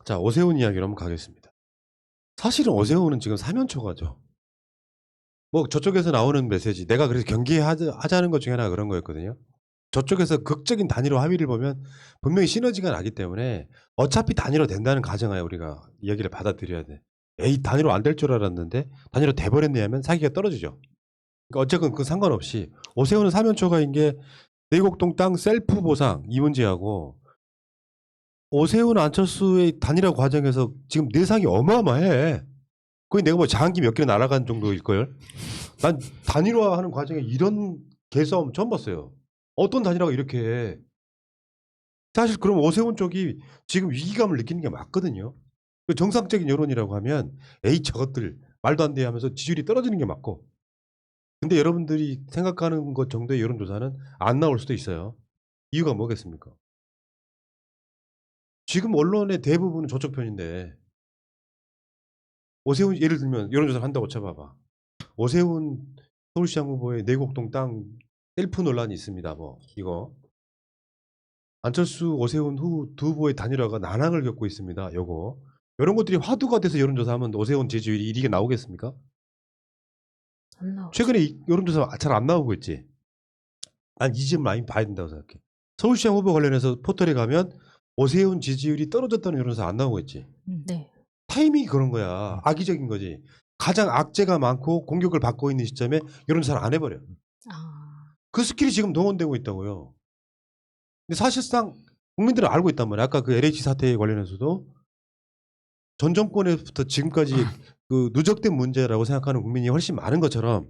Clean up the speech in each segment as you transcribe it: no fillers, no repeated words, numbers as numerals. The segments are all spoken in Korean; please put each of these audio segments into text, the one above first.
자, 오세훈 이야기로 한번 가겠습니다. 사실은 오세훈은 지금 사면초가죠. 뭐 저쪽에서 나오는 메시지, 내가 그래서 경계하자는 것 중에 하나가 그런 거였거든요. 저쪽에서 극적인 단일화 합의를 보면 분명히 시너지가 나기 때문에 어차피 단일화 된다는 가정하에 우리가 이야기를 받아들여야 돼. 에이, 단일화 안 될 줄 알았는데 단일화 돼버렸네 하면 사기가 떨어지죠. 그러니까 어쨌든 그 상관없이 오세훈은 사면초가인 게 내곡동 땅 셀프 보상 이 문제하고, 오세훈 안철수의 단일화 과정에서 지금 내상이 어마어마해. 거의 내가 뭐 장기 몇 개 날아간 정도일걸. 난 단일화하는 과정에 이런 개싸움 처음 봤어요. 어떤 단일화가 이렇게 해. 사실 그럼 오세훈 쪽이 지금 위기감을 느끼는 게 맞거든요. 그 정상적인 여론이라고 하면 에이 저것들 말도 안 돼 하면서 지지율이 떨어지는 게 맞고, 근데 여러분들이 생각하는 것 정도의 여론조사는 안 나올 수도 있어요. 이유가 뭐겠습니까? 지금 언론의 대부분은 저쪽 편인데, 오세훈 예를 들면 여론조사를 한다고 쳐봐봐. 오세훈 서울시장 후보의 내곡동 땅 셀프 논란이 있습니다. 뭐 이거 안철수 오세훈 후 두 후보의 단일화가 난항을 겪고 있습니다. 요거 이런 것들이 화두가 돼서 여론조사하면 오세훈 지지율이 이게 나오겠습니까? 안 나오죠. 최근에 여론조사 잘 안 나오고 있지. 난 이 점 라인 봐야 된다고 생각해. 서울시장 후보 관련해서 포털에 가면 오세훈 지지율이 떨어졌다는 여론조사 안 나오고 있지. 네. 타이밍이 그런 거야. 악의적인 거지. 가장 악재가 많고 공격을 받고 있는 시점에 여론조사를 안 해버려. 아, 그 스킬이 지금 동원되고 있다고요. 근데 사실상 국민들은 알고 있단 말이야. 아까 그 LH 사태에 관련해서도 전 정권에부터 지금까지 그 누적된 문제라고 생각하는 국민이 훨씬 많은 것처럼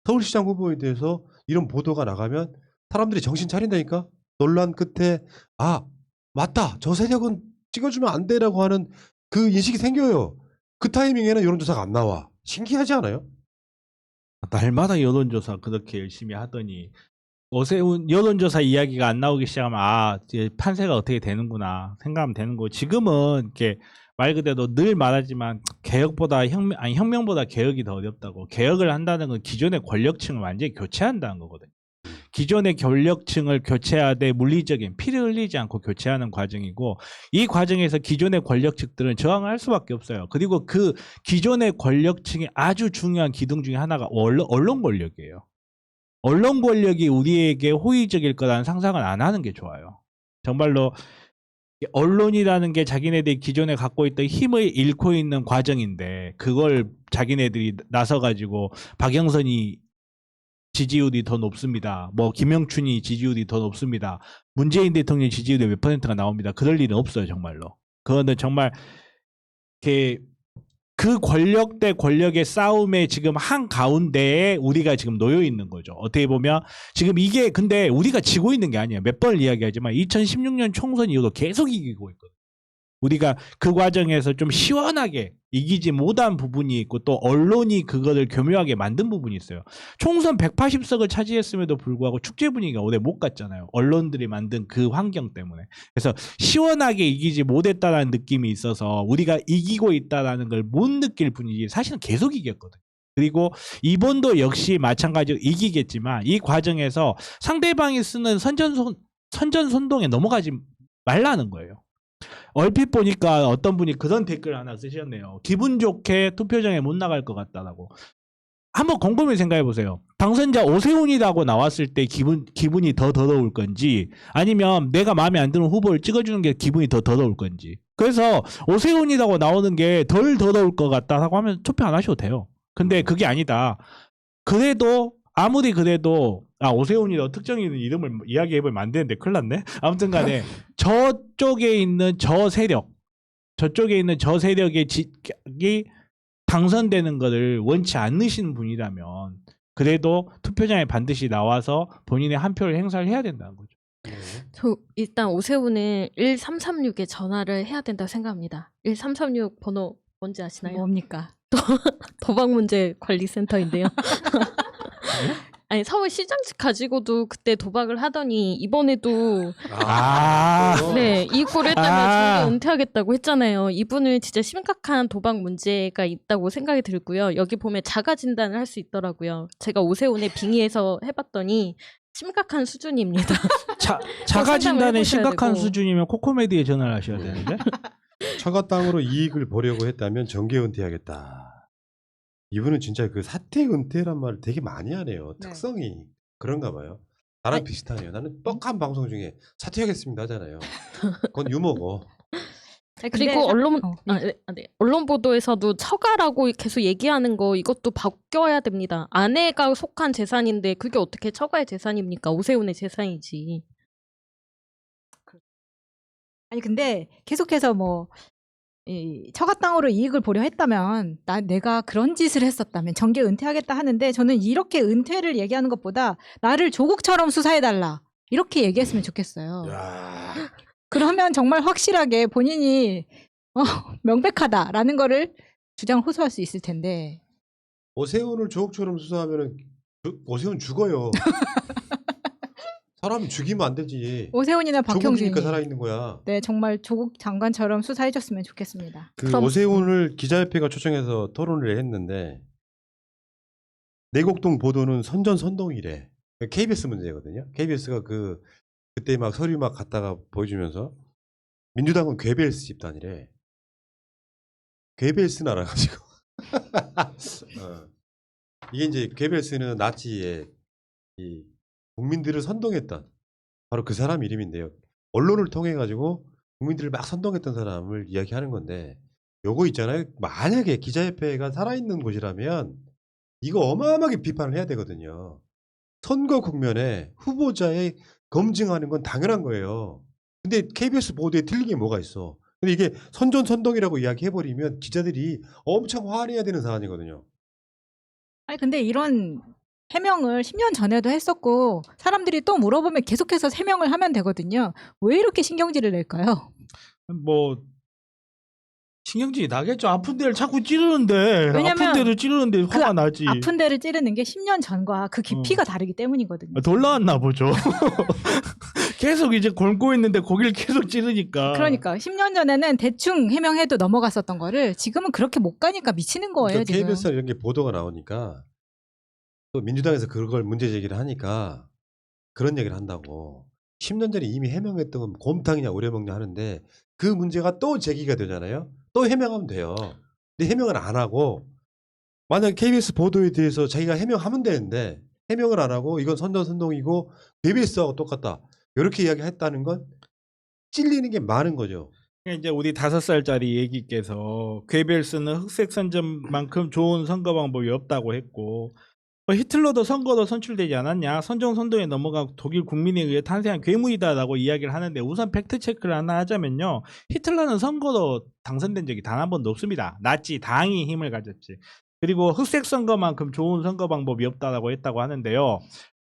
서울시장 후보에 대해서 이런 보도가 나가면 사람들이 정신 차린다니까. 논란 끝에 아 맞다, 저 세력은 찍어주면 안 돼라고 하는 그 인식이 생겨요. 그 타이밍에는 여론조사가 안 나와. 신기하지 않아요? 날마다 여론조사 그렇게 열심히 하더니 오세훈 여론조사 이야기가 안 나오기 시작하면 아 이제 판세가 어떻게 되는구나 생각하면 되는 거고, 지금은 이렇게 말 그대로 늘 말하지만 개혁보다 혁명보다 개혁이 더 어렵다고. 개혁을 한다는 건 기존의 권력층을 완전히 교체한다는 거거든요. 기존의 권력층을 교체하되 물리적인 피를 흘리지 않고 교체하는 과정이고, 이 과정에서 기존의 권력층들은 저항을 할 수밖에 없어요. 그리고 그 기존의 권력층의 아주 중요한 기둥 중에 하나가 언론 권력이에요. 언론 권력이 우리에게 호의적일 거라는 상상을 안 하는 게 좋아요. 정말로 언론이라는 게 자기네들이 기존에 갖고 있던 힘을 잃고 있는 과정인데, 그걸 자기네들이 나서가지고 박영선이 지지율이 더 높습니다, 뭐 김영춘이 지지율이 더 높습니다, 문재인 대통령 지지율이 몇 %가 나옵니다, 그럴 일은 없어요. 정말로 그거는 정말 그 권력 대 권력의 싸움에 지금 한가운데에 우리가 지금 놓여 있는 거죠. 어떻게 보면 지금 이게 근데 우리가 지고 있는 게 아니에요. 몇 번 이야기하지만 2016년 총선 이후로 계속 이기고 있거든요. 우리가 그 과정에서 좀 시원하게 이기지 못한 부분이 있고, 또 언론이 그거를 교묘하게 만든 부분이 있어요. 총선 180석을 차지했음에도 불구하고 축제 분위기가 오래 못 갔잖아요. 언론들이 만든 그 환경 때문에. 그래서 시원하게 이기지 못했다는 느낌이 있어서 우리가 이기고 있다는 걸 못 느낄 분위기, 사실은 계속 이겼거든요. 그리고 이번도 역시 마찬가지로 이기겠지만 이 과정에서 상대방이 쓰는 선전선동에 넘어가지 말라는 거예요. 얼핏 보니까 어떤 분이 그런 댓글 하나 쓰셨네요. 기분 좋게 투표장에 못 나갈 것 같다라고. 한번 곰곰이 생각해 보세요. 당선자 오세훈이라고 나왔을 때 기분이 더 더러울 건지, 아니면 내가 마음에 안 드는 후보를 찍어주는 게 기분이 더 더러울 건지. 그래서 오세훈이라고 나오는 게 덜 더러울 것 같다라고 하면 투표 안 하셔도 돼요. 근데 그게 아니다. 그래도 아무리 그래도 오세훈이라고 특정인 이름을 이야기해보면 안 되는데 큰일 났네. 아무튼 간에 저쪽에 있는 저 세력의 이 당선되는 것을 원치 않으시는 분이라면 그래도 투표장에 반드시 나와서 본인의 한 표를 행사를 해야 된다는 거죠. 저 일단 오세훈은 1336에 전화를 해야 된다고 생각합니다. 1336 번호 뭔지 아시나요? 뭡니까? 도박문제관리센터인데요. 아니 서울시장직 가지고도 그때 도박을 하더니 이번에도 네 이꼴을 했다면 정계 은퇴하겠다고 했잖아요. 이분은 진짜 심각한 도박 문제가 있다고 생각이 들고요. 여기 보면 자가 진단을 할 수 있더라고요. 제가 오세훈의 빙의해서 해봤더니 심각한 수준입니다. 자가 진단에 심각한 되고. 수준이면 코코메디에 전화를 하셔야 되는데. 처가 땅으로 이익을 보려고 했다면 정계 은퇴하겠다. 이분은 진짜 그 사퇴 은퇴란 말을 되게 많이 하네요. 네. 특성이 그런가 봐요. 나랑 아니, 비슷하네요. 나는 뻑한 방송 중에 사퇴하겠습니다 하잖아요. 그건 유머고. 아니, 근데 그리고 네. 언론 보도에서도 처가라고 계속 얘기하는 거 이것도 바뀌어야 됩니다. 아내가 속한 재산인데 그게 어떻게 처가의 재산입니까? 오세훈의 재산이지. 아니 근데 계속해서 뭐 처가 땅으로 이익을 보려 했다면 내가 그런 짓을 했었다면 정계 은퇴하겠다 하는데 저는 이렇게 은퇴를 얘기하는 것보다 나를 조국처럼 수사해달라 이렇게 얘기했으면 좋겠어요. 야, 그러면 정말 확실하게 본인이 명백하다라는 거를 주장을 호소할 수 있을 텐데 오세훈을 조국처럼 수사하면은 오세훈 죽어요. 사람 죽이면 안 되지. 오세훈이나 박형준이 조국이니까 살아있는 거야. 네 정말 조국 장관처럼 수사해줬으면 좋겠습니다. 그 그럼- 오세훈을 기자협회가 초청해서 토론을 했는데 내곡동 보도는 선전선동이래. KBS 문제거든요. KBS가 그때 막 서류 막 갖다가 보여주면서 민주당은 괴벨스 집단이래. 괴벨스는 알아가지고. 이게 이제 괴벨스는 나치의 이 국민들을 선동했던 바로 그 사람 이름인데요. 언론을 통해 가지고 국민들을 막 선동했던 사람을 이야기하는 건데 요거 있잖아요. 만약에 기자협회가 살아있는 곳이라면 이거 어마어마하게 비판을 해야 되거든요. 선거 국면에 후보자의 검증하는 건 당연한 거예요. 근데 KBS 보도에 틀린 게 뭐가 있어. 근데 이게 선전선동이라고 이야기해버리면 기자들이 엄청 화내야 되는 사안이거든요. 아니 근데 이런 해명을 10년 전에도 했었고 사람들이 또 물어보면 계속해서 해명을 하면 되거든요. 왜 이렇게 신경질을 낼까요? 뭐 신경질이 나겠죠. 아픈 데를 자꾸 찌르는데 왜냐면 아픈 데를 찌르는데 그 화가 나지. 아픈 데를 찌르는 게 10년 전과 그 깊이가 다르기 때문이거든요. 돌 나왔나 보죠. 계속 이제 곪고 있는데 거기를 계속 찌르니까. 그러니까 10년 전에는 대충 해명해도 넘어갔었던 거를 지금은 그렇게 못 가니까 미치는 거예요. 그러니까 지금. KBS 이런 게 보도가 나오니까 또 민주당에서 그걸 문제 제기를 하니까 그런 얘기를 한다고. 10년 전에 이미 해명했던 건 곰탕이냐 우려먹냐 하는데 그 문제가 또 제기가 되잖아요. 또 해명하면 돼요. 근데 해명을 안 하고 만약 KBS 보도에 대해서 자기가 해명하면 되는데 해명을 안 하고 이건 선전선동이고 KBS하고 똑같다. 이렇게 이야기했다는 건 찔리는 게 많은 거죠. 이제 우리 5살짜리 얘기께서 괴벨스는 흑색 선전만큼 좋은 선거 방법이 없다고 했고 히틀러도 선거로 선출되지 않았냐? 선정선동에 넘어간 독일 국민에 의해 탄생한 괴물이다라고 이야기를 하는데 우선 팩트 체크를 하나 하자면요. 히틀러는 선거로 당선된 적이 단 한 번도 없습니다. 나치 당이 힘을 가졌지. 그리고 흑색 선거만큼 좋은 선거 방법이 없다라고 했다고 하는데요.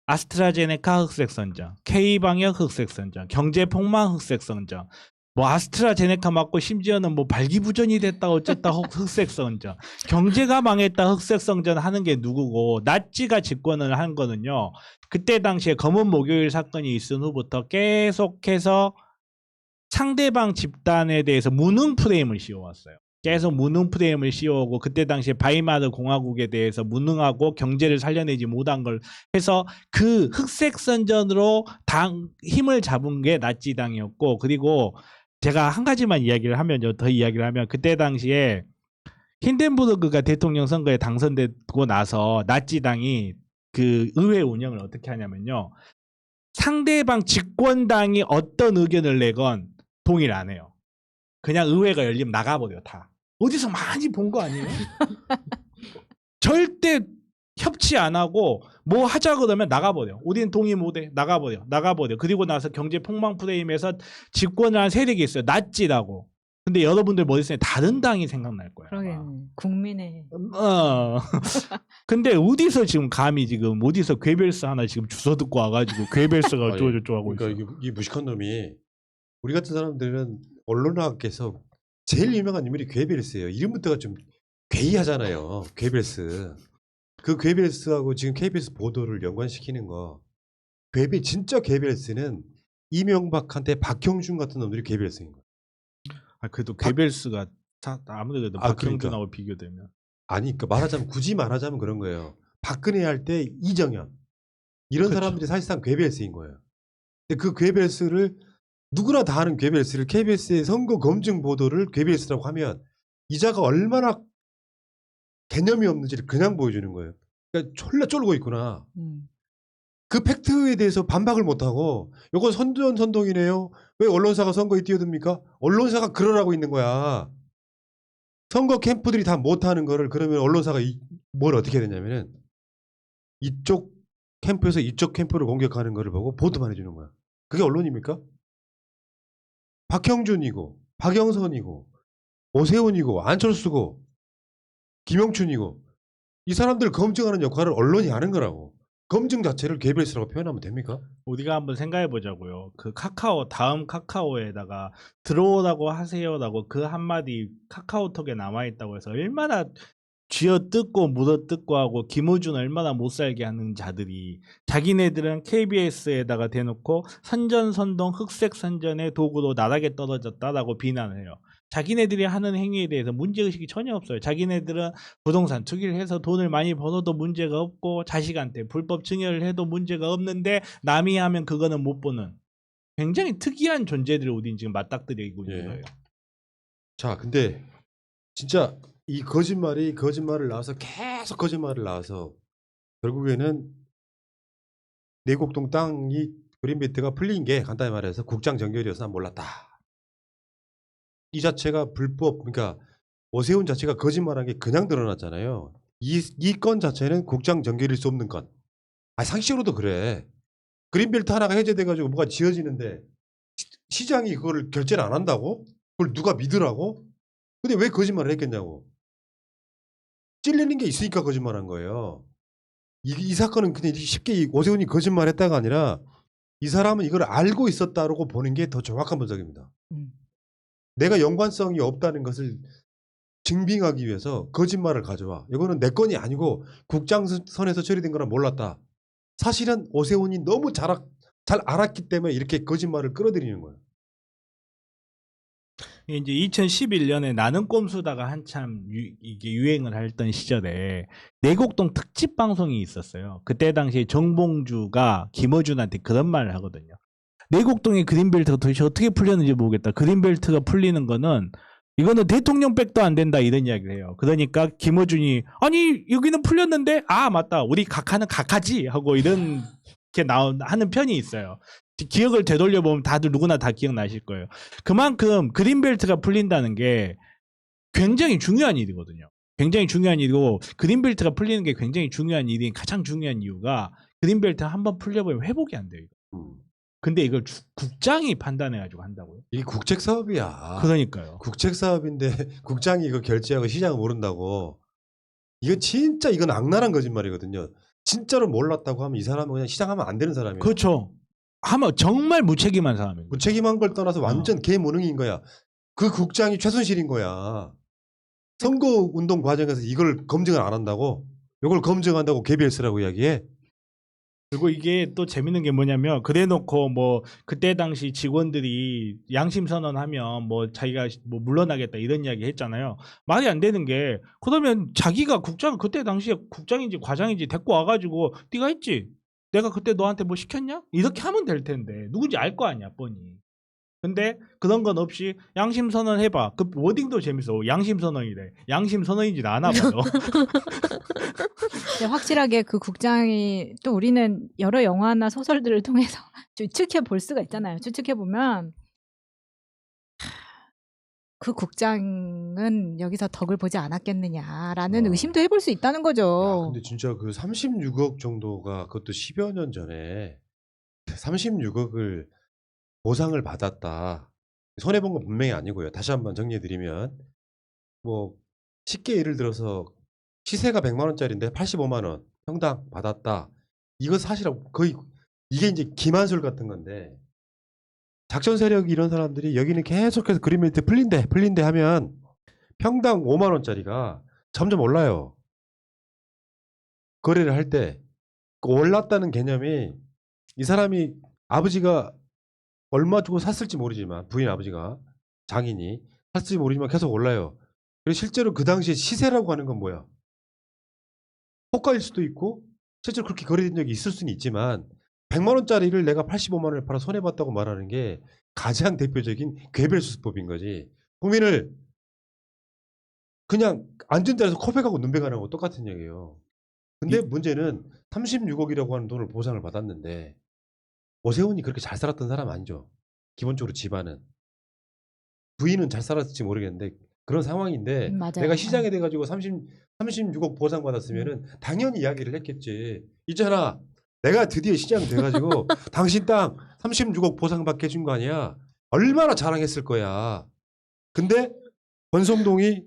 아스트라제네카 흑색 선전, K방역 흑색 선전, 경제폭망 흑색 선전, 뭐 아스트라제네카 맞고 심지어는 뭐 발기부전이 됐다 어쨌다 흑색 선전, 경제가 망했다 흑색 선전 하는 게 누구고 나치가 집권을 한 거는요. 그때 당시에 검은 목요일 사건이 있은 후부터 계속해서 상대방 집단에 대해서 무능 프레임을 씌워왔어요. 계속 무능 프레임을 씌워오고 그때 당시에 바이마르 공화국에 대해서 무능하고 경제를 살려내지 못한 걸 해서 그 흑색 선전으로 당 힘을 잡은 게 나치당이었고 그리고 제가 한 가지만 이야기를 하면요. 더 이야기를 하면 그때 당시에 힌덴부르크가 대통령 선거에 당선되고 나서 나치당이 그 의회 운영을 어떻게 하냐면요. 상대방 집권당이 어떤 의견을 내건 동의를 안 해요. 그냥 의회가 열리면 나가버려 다. 어디서 많이 본 거 아니에요? 절대 협치 안 하고 뭐 하자 그러면 나가버려. 우리는 동의 못해. 나가버려. 그리고 나서 경제 폭망 프레임에서 집권을 한 세력이 있어요. 나치라고. 근데 여러분들 머릿속에 다른 당이 생각날 거야. 그러겠네. 국민의 근데 어디서 지금 감히 지금 어디서 괴벨스 하나 지금 주워 듣고 와가지고 괴벨스가 아니, 어쩌고저쩌고 하고 있어. 그러니까 이 무식한 놈이 우리 같은 사람들은 언론학에서 제일 유명한 인물이 괴벨스예요. 이름부터가 좀 괴이하잖아요. 괴벨스. 그 괴벨스하고 지금 KBS 보도를 연관시키는 거. 진짜 괴벨스는 이명박한테 박형준 같은 놈들이 괴벨스인 거예요. 그래도 괴벨스가 아무래도 박형준하고 그러니까. 비교되면. 아니, 그러니까 굳이 말하자면 그런 거예요. 박근혜 할 때 이정현 이런 그쵸. 사람들이 사실상 괴벨스인 거예요. 근데 그 괴벨스를 누구나 다 아는 괴벨스를 KBS의 선거 검증 보도를 괴벨스라고 하면 이자가 얼마나 개념이 없는지를 그냥 보여주는 거예요. 그러니까 졸라 쫄고 있구나. 그 팩트에 대해서 반박을 못하고 이건 선동이네요. 왜 언론사가 선거에 뛰어듭니까? 언론사가 그러라고 있는 거야. 선거 캠프들이 다 못하는 거를 그러면 언론사가 뭘 어떻게 해야 되냐면은 이쪽 캠프에서 이쪽 캠프를 공격하는 거를 보고 보도만 해주는 거야. 그게 언론입니까? 박형준이고 박영선이고 오세훈이고 안철수고 김영춘이고 이 사람들 검증하는 역할을 언론이 하는 거라고. 검증 자체를 KBS라고 표현하면 됩니까? 우리가 한번 생각해 보자고요. 그 카카오 다음 카카오에다가 들어오라고 하세요라고 그 한마디 카카오톡에 남아 있다고 해서 얼마나 쥐어뜯고 물어뜯고 하고 김어준 얼마나 못살게 하는 자들이 자기네들은 KBS에다가 대놓고 선전선동 흑색선전의 도구로 나락에 떨어졌다라고 비난을 해요. 자기네들이 하는 행위에 대해서 문제의식이 전혀 없어요. 자기네들은 부동산 투기를 해서 돈을 많이 벌어도 문제가 없고 자식한테 불법 증여를 해도 문제가 없는데 남이 하면 그거는 못 보는 굉장히 특이한 존재들을 우린 지금 맞닥뜨리고 있는 거예요. 자, 근데 진짜 이 거짓말을 낳아서 계속 거짓말을 낳아서 결국에는 내곡동 땅이 그린벨트가 풀린 게 간단히 말해서 국장 정결이어서 난 몰랐다. 이 자체가 불법, 그러니까 오세훈 자체가 거짓말한 게 그냥 드러났잖아요. 이 건 자체는 국장 정결일 수 없는 건. 상식으로도 그래. 그린벨트 하나가 해제돼가지고 뭐가 지어지는데 시장이 그거를 결제를 안 한다고? 그걸 누가 믿으라고? 근데 왜 거짓말을 했겠냐고. 찔리는 게 있으니까 거짓말한 거예요. 이 사건은 그냥 쉽게 오세훈이 거짓말했다가 아니라 이 사람은 이걸 알고 있었다라고 보는 게 더 정확한 분석입니다. 내가 연관성이 없다는 것을 증빙하기 위해서 거짓말을 가져와. 이거는 내 건이 아니고 국장선에서 처리된 거라 몰랐다. 사실은 오세훈이 너무 잘 알았기 때문에 이렇게 거짓말을 끌어들이는 거예요. 이제 2011년에 나는 꼼수다가 한참 이게 유행을 했던 시절에 내곡동 특집 방송이 있었어요. 그때 당시에 정봉주가 김어준한테 그런 말을 하거든요. 내곡동의 그린벨트가 도대체 어떻게 풀렸는지 모르겠다. 그린벨트가 풀리는 거는 이거는 대통령 백도 안 된다 이런 이야기를 해요. 그러니까 김어준이 아니 여기는 풀렸는데 아 맞다 우리 각하는 각하지 하고 이런 게 하는 편이 있어요. 기억을 되돌려 보면 다들 누구나 다 기억나실 거예요. 그만큼 그린벨트가 풀린다는 게 굉장히 중요한 일이거든요. 굉장히 중요한 일이고 그린벨트가 풀리는 게 굉장히 중요한 일인 가장 중요한 이유가 그린벨트 한번 풀려버리면 회복이 안 돼요. 근데 이걸 국장이 판단해가지고 한다고요? 이게 국책 사업이야. 그러니까요. 국책 사업인데 국장이 이거 결제하고 시장을 모른다고. 이건 악랄한 거짓말이거든요. 진짜로 몰랐다고 하면 이 사람은 그냥 시장하면 안 되는 사람이에요. 그렇죠. 하면 정말 무책임한 사람이에요. 무책임한 걸 떠나서 완전 개무능인 거야. 그 국장이 최순실인 거야. 선거운동 과정에서 이걸 검증을 안 한다고? 이걸 검증한다고 KBS라고 이야기해? 그리고 이게 또 재밌는 게 뭐냐면 그래놓고 뭐 그때 당시 직원들이 양심 선언하면 뭐 자기가 뭐 물러나겠다 이런 이야기 했잖아요. 말이 안 되는 게 그러면 자기가 국장 그때 당시에 국장인지 과장인지 데리고 와가지고 네가 했지? 내가 그때 너한테 뭐 시켰냐? 이렇게 하면 될 텐데 누군지 알 거 아니야 뻔히. 근데 그런 건 없이 양심 선언 해봐. 그 워딩도 재밌어. 양심 선언이래. 양심 선언인지 아나 봐요. 확실하게 그 국장이 또 우리는 여러 영화나 소설들을 통해서 추측해 볼 수가 있잖아요. 추측해 보면 그 국장은 여기서 덕을 보지 않았겠느냐라는 의심도 해볼 수 있다는 야, 거죠. 근데 진짜 그 36억 정도가 그것도 10여 년 전에 36억을 보상을 받았다. 손해본 건 분명히 아니고요. 다시 한번 정리해드리면 뭐 쉽게 예를 들어서 시세가 100만 원짜리인데 85만 원 평당 받았다. 이거 사실 거의 이게 이제 기만술 같은 건데 작전 세력 이런 사람들이 여기는 계속해서 그린벨트 풀린대 하면 평당 5만 원짜리가 점점 올라요. 거래를 할 때 올랐다는 개념이 이 사람이 아버지가 얼마 주고 샀을지 모르지만 부인 아버지가 장인이 샀을지 모르지만 계속 올라요. 그리고 실제로 그 당시에 시세라고 하는 건 뭐야? 호가일 수도 있고 실제로 그렇게 거래된 적이 있을 수는 있지만 100만 원짜리를 내가 85만 원을 팔아 손해봤다고 말하는 게 가장 대표적인 괴벨 수습법인 거지. 국민을 그냥 앉은 자리에서 코백하고 눈백하는 거 똑같은 얘기예요. 근데 문제는 36억이라고 하는 돈을 보상을 받았는데 오세훈이 그렇게 잘 살았던 사람 아니죠. 기본적으로 집안은. 부인은 잘 살았을지 모르겠는데 그런 상황인데 맞아요. 내가 시장에 돼가지고 36억 보상 받았으면은 당연히 이야기를 했겠지. 있잖아. 내가 드디어 시장 돼가지고 당신 땅 36억 보상 받게 해준 거 아니야. 얼마나 자랑했을 거야. 근데 권성동이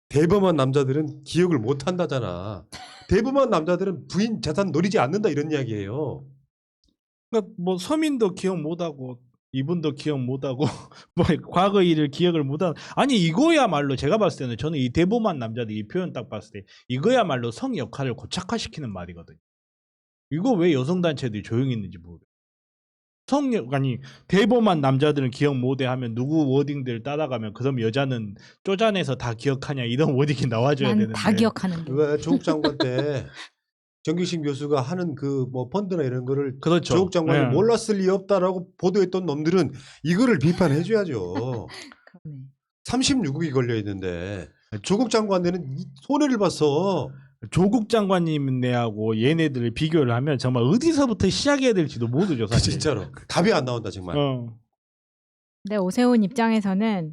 대범한 남자들은 기억을 못 한다잖아. 대범한 남자들은 부인 재산 노리지 않는다 이런 이야기예요. 그러니까 뭐 서민도 기억 못하고 이분도 기억 못하고 뭐 과거 일을 기억을 못하는 아니 이거야말로 제가 봤을 때는 저는 이 대범한 남자들 이 표현 딱 봤을 때 이거야말로 성 역할을 고착화시키는 말이거든요. 이거 왜 여성 단체들이 조용히 있는지 모르겠어요. 아니 대범한 남자들은 기억 못해 하면 누구 워딩들 따라가면 그럼 여자는 쪼잔해서 다 기억하냐 이런 워딩이 나와줘야 난 되는데 다 기억하는데. 왜 조국 장관 때 정기식 교수가 하는 그 뭐 펀드나 이런 거를 그렇죠. 조국 장관이 네. 몰랐을 리 없다라고 보도했던 놈들은 이거를 비판해줘야죠. 그러네. 36억이 걸려 있는데 조국 장관들은 손해를 봤어. 조국 장관님네하고 얘네들을 비교를 하면 정말 어디서부터 시작해야 될지도 모르죠 사실. 진짜로 답이 안 나온다 정말. 근데 오세훈 입장에서는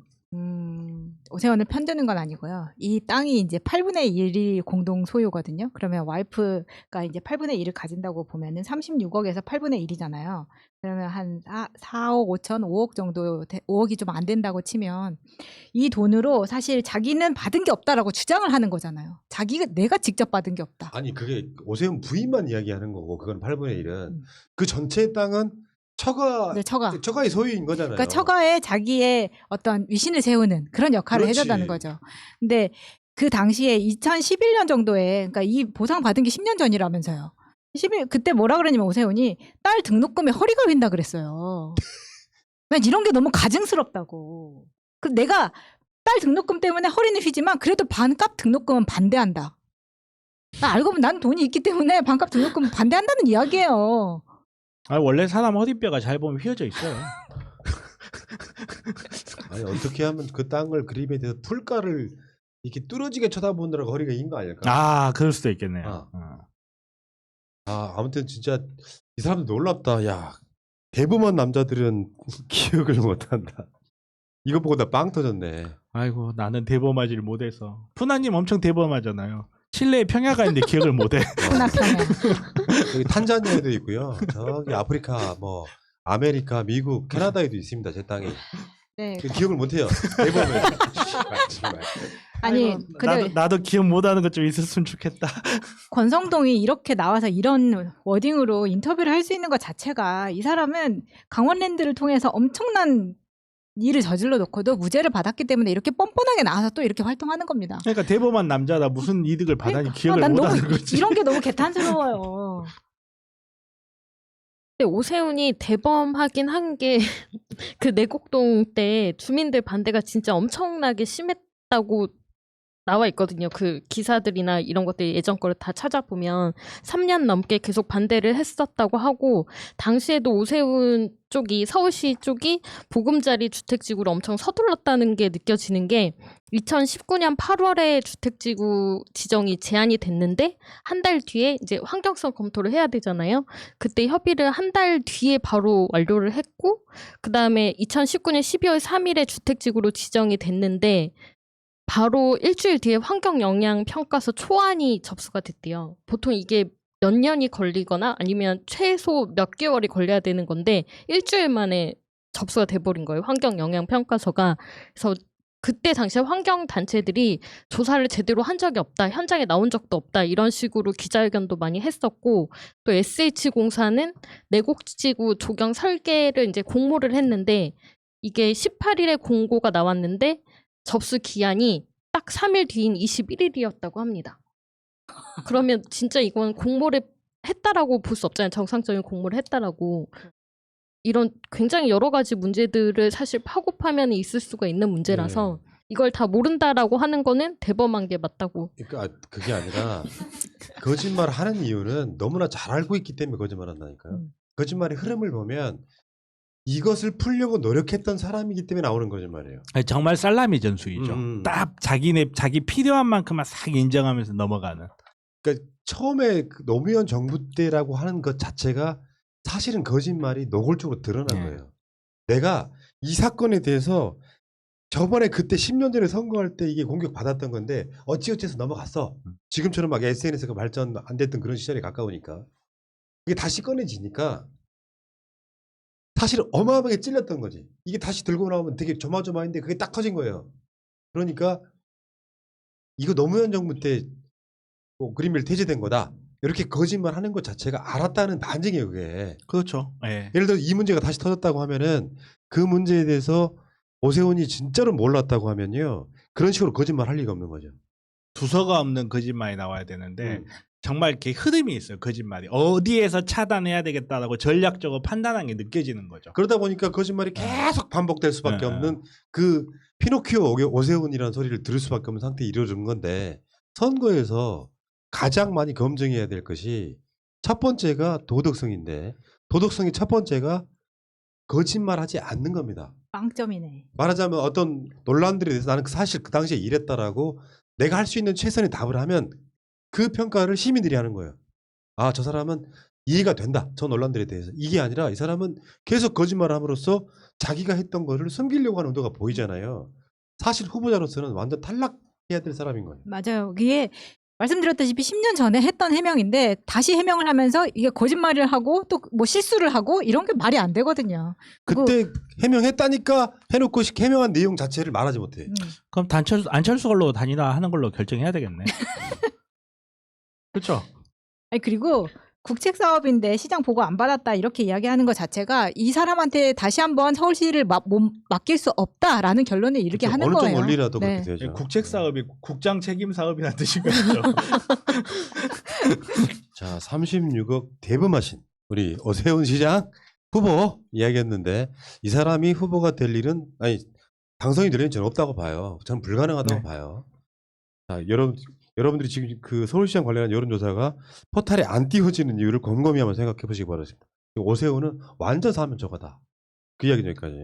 오세훈을 편드는 건 아니고요. 이 땅이 이제 8분의 1이 공동 소유거든요. 그러면 와이프가 이제 8분의 1을 가진다고 보면은 36억에서 8분의 1이잖아요. 그러면 한 4억 5천, 5억 정도, 5억이 좀 안 된다고 치면 이 돈으로 사실 자기는 받은 게 없다라고 주장을 하는 거잖아요. 내가 직접 받은 게 없다. 아니 그게 오세훈 부인만 이야기하는 거고 그건 8분의 1은 그 전체 땅은 네, 처가. 처가의 소유인 거잖아요. 그러니까 처가에 자기의 어떤 위신을 세우는 그런 역할을 그렇지. 해줬다는 거죠. 근데 그 당시에 2011년 정도에 그러니까 이 보상 받은 게 10년 전이라면서요. 그때 뭐라 그러냐면 오세훈이 딸 등록금에 허리가 휜다 그랬어요. 난 이런 게 너무 가증스럽다고. 내가 딸 등록금 때문에 허리는 휘지만 그래도 반값 등록금은 반대한다. 알고 보면 난 돈이 있기 때문에 반값 등록금 반대한다는 이야기예요. 아 원래 사람 허리뼈가 잘 보면 휘어져 있어요. 아니 어떻게 하면 그 땅을 그림에 대해서 풀가를 이렇게 뚫어지게 쳐다보느라고 허리가 인 거 아닐까? 아 그럴 수도 있겠네요. 아무튼 진짜 이 사람들 놀랍다. 야 대범한 남자들은 기억을 못한다. 이거 보고 나 빵 터졌네. 아이고 나는 대범하지를 못해서. 푸나님 엄청 대범하잖아요. 칠레에 평야가 있는데 기억을 못해. 여기 탄자니아에도 있고요. 저기 아프리카 뭐 아메리카, 미국, 캐나다에도 있습니다. 제 땅이. 네. 기억을 못해요. 대범해. 정말. 아니 아이고, 근데 나도 기억 못하는 것 좀 있었으면 좋겠다. 권성동이 이렇게 나와서 이런 워딩으로 인터뷰를 할 수 있는 것 자체가 이 사람은 강원랜드를 통해서 엄청난 일을 저질러 놓고도 무죄를 받았기 때문에 이렇게 뻔뻔하게 나와서 또 이렇게 활동하는 겁니다. 그러니까 대범한 남자다 무슨 이득을 받아니 기억을 난 너무 못하는 거지. 이런 게 너무 개탄스러워요. 근데 오세훈이 대범하긴 한 게 그 내곡동 때 주민들 반대가 진짜 엄청나게 심했다고 나와 있거든요. 그 기사들이나 이런 것들 예전 거를 다 찾아보면 3년 넘게 계속 반대를 했었다고 하고 당시에도 오세훈 쪽이 서울시 쪽이 보금자리 주택지구를 엄청 서둘렀다는 게 느껴지는 게 2019년 8월에 주택지구 지정이 제한이 됐는데 한 달 뒤에 이제 환경성 검토를 해야 되잖아요. 그때 협의를 한 달 뒤에 바로 완료를 했고 그다음에 2019년 12월 3일에 주택지구로 지정이 됐는데 바로 일주일 뒤에 환경영향평가서 초안이 접수가 됐대요. 보통 이게 몇 년이 걸리거나 아니면 최소 몇 개월이 걸려야 되는 건데 일주일 만에 접수가 돼버린 거예요. 환경영향평가서가. 그래서 그때 당시에 환경단체들이 조사를 제대로 한 적이 없다. 현장에 나온 적도 없다. 이런 식으로 기자회견도 많이 했었고 또 SH공사는 내곡지구 조경 설계를 이제 공모를 했는데 이게 18일에 공고가 나왔는데 접수 기한이 딱 3일 뒤인 21일이었다고 합니다. 그러면 진짜 이건 공모를 했다라고 볼 수 없잖아요. 정상적인 공모를 했다라고. 이런 굉장히 여러 가지 문제들을 사실 파고 파면 있을 수가 있는 문제라서 이걸 다 모른다라고 하는 거는 대범한 게 맞다고. 그러니까 그게 아니라 거짓말을 하는 이유는 너무나 잘 알고 있기 때문에 거짓말한다니까요. 거짓말의 흐름을 보면 이것을 풀려고 노력했던 사람이기 때문에 나오는 거짓말이에요. 아니, 정말 살라미 전술이죠. 음. 딱 자기 필요한 만큼만 싹 인정하면서 넘어가는. 그러니까 처음에 그 노무현 정부 때라고 하는 것 자체가 사실은 거짓말이 노골적으로 드러난 네. 거예요. 내가 이 사건에 대해서 저번에 그때 10년 전에 선거할 때 이게 공격받았던 건데 어찌어찌해서 넘어갔어. 지금처럼 막 SNS가 발전 안 됐던 그런 시절에 가까우니까 이게 다시 꺼내지니까 사실 어마어마하게 찔렸던 거지. 이게 다시 들고 나오면 되게 조마조마한데 그게 딱 커진 거예요. 그러니까 이거 노무현 정부 때 뭐 그린벨트 해제된 거다. 이렇게 거짓말 하는 것 자체가 알았다는 반증이에요, 그게. 그렇죠. 예. 예를 들어 이 문제가 다시 터졌다고 하면은 그 문제에 대해서 오세훈이 진짜로 몰랐다고 하면요. 그런 식으로 거짓말 할 리가 없는 거죠. 두서가 없는 거짓말이 나와야 되는데 음. 정말 이렇게 흐름이 있어요. 거짓말이. 어디에서 차단해야 되겠다라고 전략적으로 판단한 게 느껴지는 거죠. 그러다 보니까 거짓말이 계속 반복될 수밖에 네. 없는 그 피노키오 오세훈이라는 소리를 들을 수밖에 없는 상태에 이루어진 건데 선거에서 가장 많이 검증해야 될 것이 첫 번째가 도덕성인데 도덕성의 첫 번째가 거짓말하지 않는 겁니다. 빵점이네. 말하자면 어떤 논란들에 대해서 나는 사실 그 당시에 이랬다라고 내가 할 수 있는 최선의 답을 하면 그 평가를 시민들이 하는 거예요. 아, 저 사람은 이해가 된다. 저 논란들에 대해서. 이게 아니라 이 사람은 계속 거짓말을 함으로써 자기가 했던 거를 숨기려고 하는 의도가 보이잖아요. 사실 후보자로서는 완전 탈락해야 될 사람인 거예요. 맞아요. 그게 말씀드렸다시피 10년 전에 했던 해명인데 다시 해명을 하면서 이게 거짓말을 하고 또 뭐 실수를 하고 이런 게 말이 안 되거든요. 그리고 그때 해명했다니까 해놓고 해명한 내용 자체를 말하지 못해. 그럼 안철수 걸로 다니나 하는 걸로 결정해야 되겠네. 그렇죠. 아니 그리고 국책 사업인데 시장 보고 안 받았다 이렇게 이야기하는 것 자체가 이 사람한테 다시 한번 서울시를 맡길 수 없다라는 결론에 이르게 그렇죠. 하는 어느 거예요. 정 논리라도 네. 그렇게 되죠. 국책 사업이 국장 책임 사업이라는 뜻이거든요. 자, 36억 대범하신 우리 오세훈 시장 후보 이야기했는데 이 사람이 후보가 될 일은 아니 당선이 될 일은 저는 없다고 봐요. 저는 불가능하다고 네. 봐요. 자, 여러분들이 지금 그 서울시장 관련한 여론조사가 포탈에 안 띄워지는 이유를 곰곰이 한번 생각해 보시기 바랍니다. 오세훈은 완전 사면초가다. 그 이야기는 여기까지.